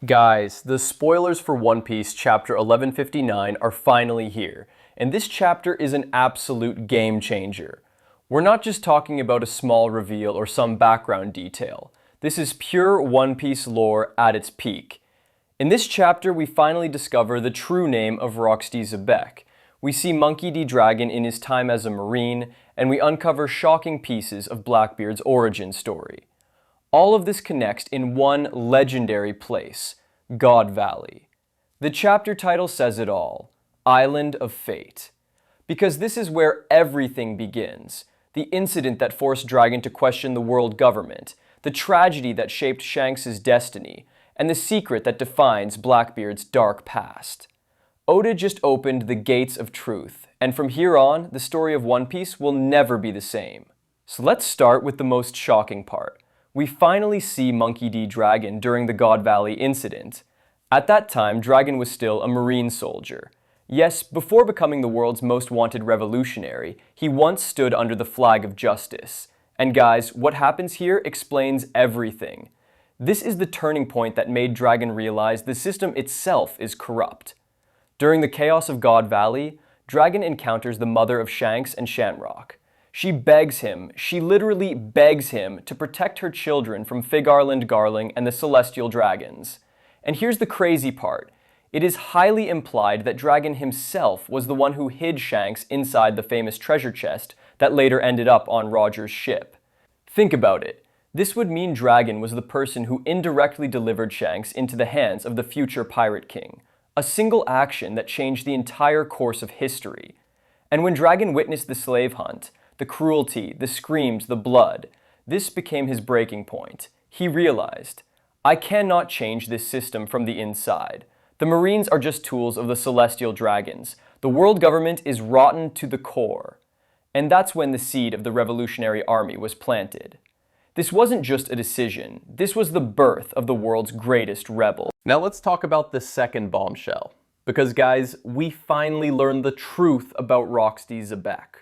Guys, the spoilers for One Piece chapter 1159 are finally here, and this chapter is an absolute game changer. We're not just talking about a small reveal or some background detail. This is pure One Piece lore at its peak. In this chapter, we finally discover the true name of Rocks Zebec. We see Monkey D. Dragon in his time as a Marine, and we uncover shocking pieces of Blackbeard's origin story. All of this connects in one legendary place, God Valley. The chapter title says it all, Island of Fate. Because this is where everything begins. The incident that forced Dragon to question the world government, the tragedy that shaped Shanks' destiny, and the secret that defines Blackbeard's dark past. Oda just opened the gates of truth, and from here on, the story of One Piece will never be the same. So let's start with the most shocking part. We finally see Monkey D. Dragon during the God Valley incident. At that time, Dragon was still a Marine soldier. Yes, before becoming the world's most wanted revolutionary, he once stood under the flag of justice. And guys, what happens here explains everything. This is the turning point that made Dragon realize the system itself is corrupt. During the chaos of God Valley, Dragon encounters the mother of Shanks and Shanrock. She begs him, she literally begs him to protect her children from Figarland Garling and the Celestial Dragons. And here's the crazy part. It is highly implied that Dragon himself was the one who hid Shanks inside the famous treasure chest that later ended up on Roger's ship. Think about it. This would mean Dragon was the person who indirectly delivered Shanks into the hands of the future Pirate King. A single action that changed the entire course of history. And when Dragon witnessed the slave hunt, the cruelty, the screams, the blood, this became his breaking point. He realized, I cannot change this system from the inside. The Marines are just tools of the Celestial Dragons. The world government is rotten to the core. And that's when the seed of the Revolutionary Army was planted. This wasn't just a decision. This was the birth of the world's greatest rebel. Now let's talk about the second bombshell. Because guys, we finally learned the truth about Rocks Zebec.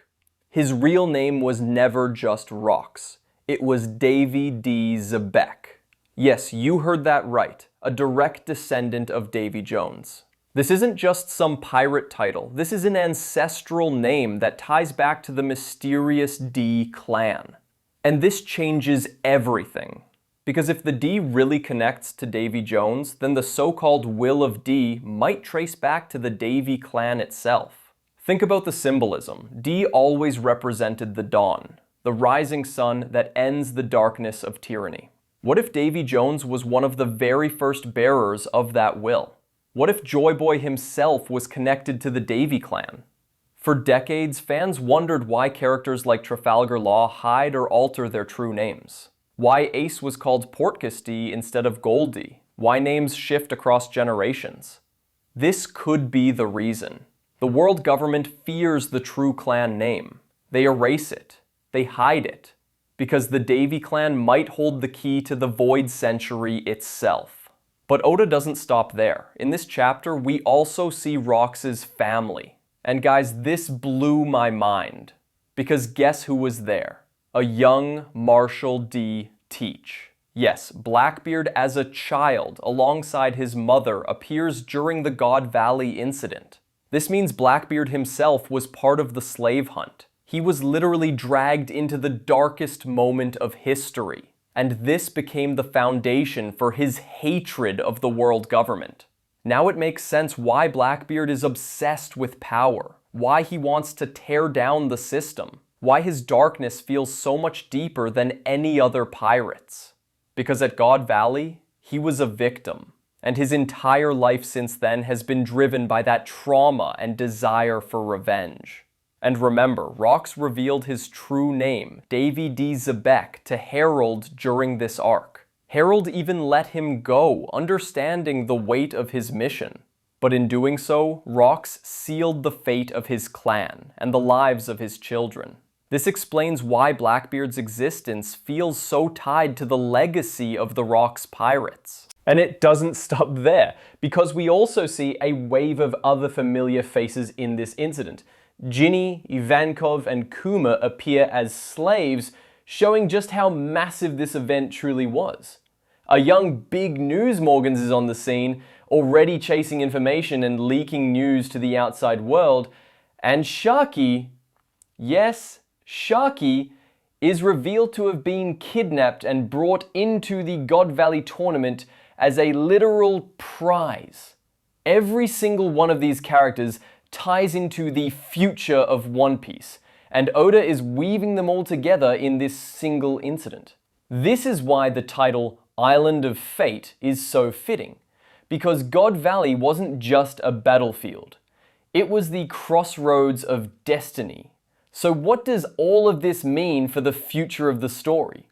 His real name was never just Rocks. It was Davy D. Xebec. Yes, you heard that right. A direct descendant of Davy Jones. This isn't just some pirate title. This is an ancestral name that ties back to the mysterious D clan. And this changes everything. Because if the D really connects to Davy Jones, then the so-called Will of D might trace back to the Davy clan itself. Think about the symbolism. D always represented the dawn, the rising sun that ends the darkness of tyranny. What if Davy Jones was one of the very first bearers of that will? What if Joy Boy himself was connected to the Davy clan? For decades, fans wondered why characters like Trafalgar Law hide or alter their true names. Why Ace was called Portcullis D instead of Goldie. Why names shift across generations. This could be the reason. The world government fears the true clan name. They erase it. They hide it. Because the Davy clan might hold the key to the Void Century itself. But Oda doesn't stop there. In this chapter, we also see Rocks' family. And guys, this blew my mind. Because guess who was there? A young Marshall D. Teach. Yes, Blackbeard as a child alongside his mother appears during the God Valley incident. This means Blackbeard himself was part of the slave hunt. He was literally dragged into the darkest moment of history. And this became the foundation for his hatred of the world government. Now it makes sense why Blackbeard is obsessed with power, why he wants to tear down the system, why his darkness feels so much deeper than any other pirate's. Because at God Valley, he was a victim. And his entire life since then has been driven by that trauma and desire for revenge. And remember, Rocks revealed his true name, Davy D. Xebec, to Harold during this arc. Harold even let him go, understanding the weight of his mission. But in doing so, Rocks sealed the fate of his clan and the lives of his children. This explains why Blackbeard's existence feels so tied to the legacy of the Rocks pirates. And it doesn't stop there, because we also see a wave of other familiar faces in this incident. Ginny, Ivankov, and Kuma appear as slaves, showing just how massive this event truly was. A young big news Morgans is on the scene, already chasing information and leaking news to the outside world. And Sharky, yes, Sharky, is revealed to have been kidnapped and brought into the God Valley tournament as a literal prize. Every single one of these characters ties into the future of One Piece, and Oda is weaving them all together in this single incident. This is why the title Island of Fate is so fitting, because God Valley wasn't just a battlefield. It was the crossroads of destiny. So what does all of this mean for the future of the story?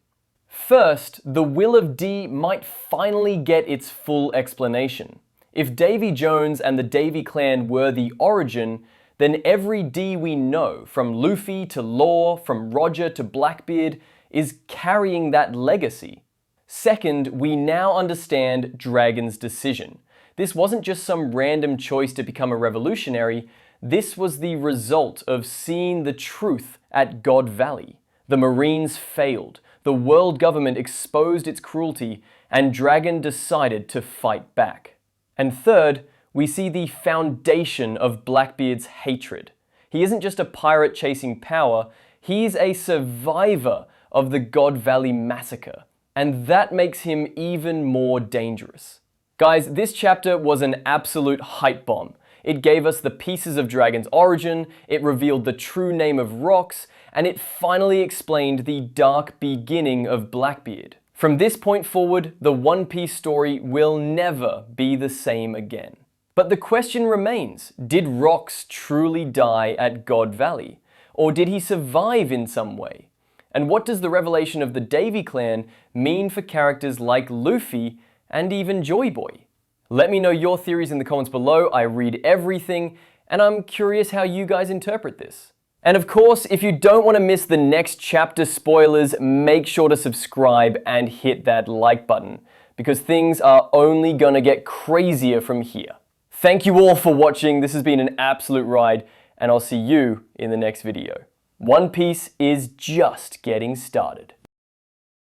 First, the Will of D might finally get its full explanation. If Davy Jones and the Davy clan were the origin, then every D we know, from Luffy to Law, from Roger to Blackbeard, is carrying that legacy. Second, we now understand Dragon's decision. This wasn't just some random choice to become a revolutionary, this was the result of seeing the truth at God Valley. The Marines failed, the world government exposed its cruelty, and Dragon decided to fight back. And third, we see the foundation of Blackbeard's hatred. He isn't just a pirate chasing power, he's a survivor of the God Valley massacre. And that makes him even more dangerous. Guys, this chapter was an absolute hype bomb. It gave us the pieces of Dragon's origin, it revealed the true name of Rocks, and it finally explained the dark beginning of Blackbeard. From this point forward, the One Piece story will never be the same again. But the question remains, did Rocks truly die at God Valley? Or did he survive in some way? And what does the revelation of the Davy clan mean for characters like Luffy and even Joy Boy? Let me know your theories in the comments below. I read everything, and I'm curious how you guys interpret this. And of course, if you don't want to miss the next chapter spoilers, make sure to subscribe and hit that like button, because things are only gonna get crazier from here. Thank you all for watching. This has been an absolute ride, and I'll see you in the next video. One Piece is just getting started.